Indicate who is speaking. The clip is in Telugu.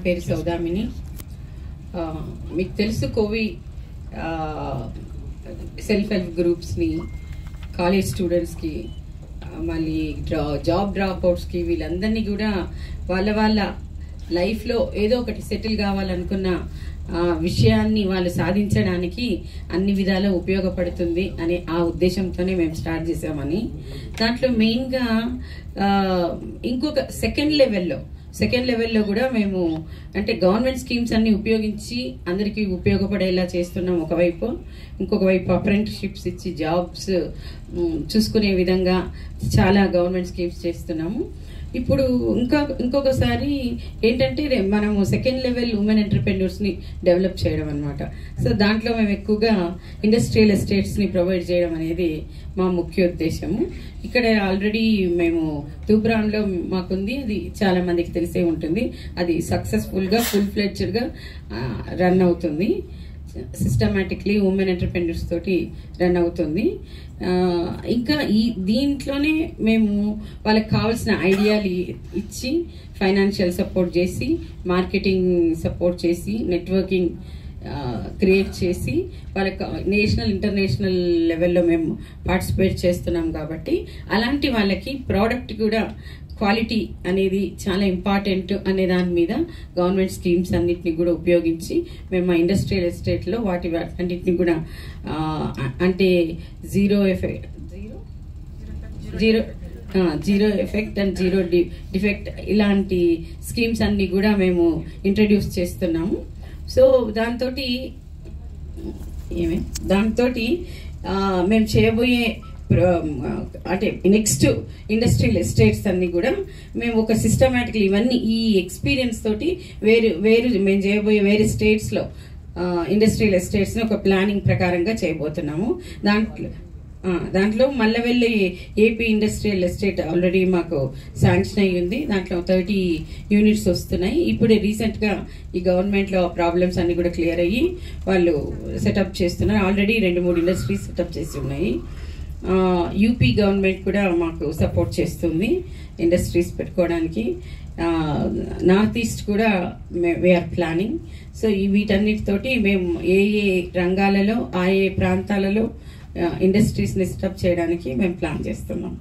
Speaker 1: పేరు సౌదామిని. మీకు తెలుసు కోవి సెల్ఫ్ హెల్ప్ గ్రూప్స్ని, కాలేజ్ స్టూడెంట్స్కి, మళ్ళీ జాబ్ డ్రాప్ అవుట్స్కి, వీళ్ళందరినీ కూడా వాళ్ళ లైఫ్లో ఏదో ఒకటి సెటిల్ కావాలనుకున్న విషయాన్ని వాళ్ళు సాధించడానికి అన్ని విధాలా ఉపయోగపడుతుంది అనే ఆ ఉద్దేశంతోనే మేము స్టార్ట్ చేసామని. దాంట్లో మెయిన్గా ఇంకొక సెకండ్ లెవెల్లో కూడా మేము అంటే గవర్నమెంట్ స్కీమ్స్ అన్ని ఉపయోగించి అందరికీ ఉపయోగపడేలా చేస్తున్నాం ఒకవైపు. ఇంకొక వైపు అప్రెంటిస్షిప్స్ ఇచ్చి జాబ్స్ చూసుకునే విధంగా చాలా గవర్నమెంట్ స్కీమ్స్ చేస్తున్నాము. ఇప్పుడు ఇంకొకసారి ఏంటంటే మనము సెకండ్ లెవెల్ ఉమెన్ ఎంటర్‌ప్రెన్యూర్స్ని డెవలప్ చేయడం అనమాట. సో దాంట్లో మేము ఎక్కువగా ఇండస్ట్రియల్ ఎస్టేట్స్ని ప్రొవైడ్ చేయడం అనేది మా ముఖ్య ఉద్దేశము. ఇక్కడ ఆల్రెడీ మేము తూప్రాన్లో మాకుంది, అది చాలా మందికి తెలిసే ఉంటుంది. అది సక్సెస్ఫుల్గా ఫుల్ ఫ్లెడ్జ్డ్గా రన్ అవుతుంది. సిస్టమాటిక్లీ ఉమెన్ ఎంటర్‌ప్రెన్యూర్స్ తోటి రన్ అవుతుంది. ఇంకా దీంట్లోనే మేము వాళ్ళకి కావాల్సిన ఐడియాలు ఇచ్చి ఫైనాన్షియల్ సపోర్ట్ చేసి, మార్కెటింగ్ సపోర్ట్ చేసి, నెట్వర్కింగ్ క్రియేట్ చేసి వాళ్ళకి నేషనల్ ఇంటర్నేషనల్ లెవెల్లో మేము పార్టిసిపేట్ చేస్తున్నాం. కాబట్టి అలాంటి వాళ్ళకి ప్రోడక్ట్ కూడా క్వాలిటీ అనేది చాలా ఇంపార్టెంట్ అనే దాని మీద గవర్నమెంట్ స్కీమ్స్ అన్నిటిని కూడా ఉపయోగించి మేము మా ఇండస్ట్రియల్ ఎస్టేట్లో వాటన్నిటిని కూడా అంటే zero effect and zero defect ఇలాంటి స్కీమ్స్ అన్ని కూడా మేము ఇంట్రడ్యూస్ చేస్తున్నాము. సో దాంతో మేము చేయబోయే అంటే నెక్స్ట్ ఇండస్ట్రియల్ ఎస్టేట్స్ అన్ని కూడా మేము ఒక సిస్టమేటిక్లీ ఇవన్నీ ఈ ఎక్స్పీరియన్స్ తోటి మేము చేయబోయే వేరే స్టేట్స్లో ఇండస్ట్రియల్ ఎస్టేట్స్ని ఒక ప్లానింగ్ ప్రకారంగా చేయబోతున్నాము. దాంట్లో Mallavalli AP industrial estate already మాకు శాంక్షన్ అయ్యి ఉంది. దాంట్లో 30 యూనిట్స్ వస్తున్నాయి. ఇప్పుడే రీసెంట్గా ఈ గవర్నమెంట్లో ప్రాబ్లమ్స్ అన్ని కూడా క్లియర్ అయ్యి వాళ్ళు సెటప్ చేస్తున్నారు. ఆల్రెడీ 2-3 ఇండస్ట్రీస్ సెటప్ చేసి ఉన్నాయి. యూపీ గవర్నమెంట్ కూడా మాకు సపోర్ట్ చేస్తుంది ఇండస్ట్రీస్ పెట్టుకోవడానికి. నార్త్ ఈస్ట్ కూడా వీఆర్ ప్లానింగ్. సో వీటన్నిటితోటి మేము ఏ రంగాలలో ఏ ప్రాంతాలలో ఇండస్ట్రీస్ని సెటప్ చేయడానికి మేము ప్లాన్ చేస్తున్నాం.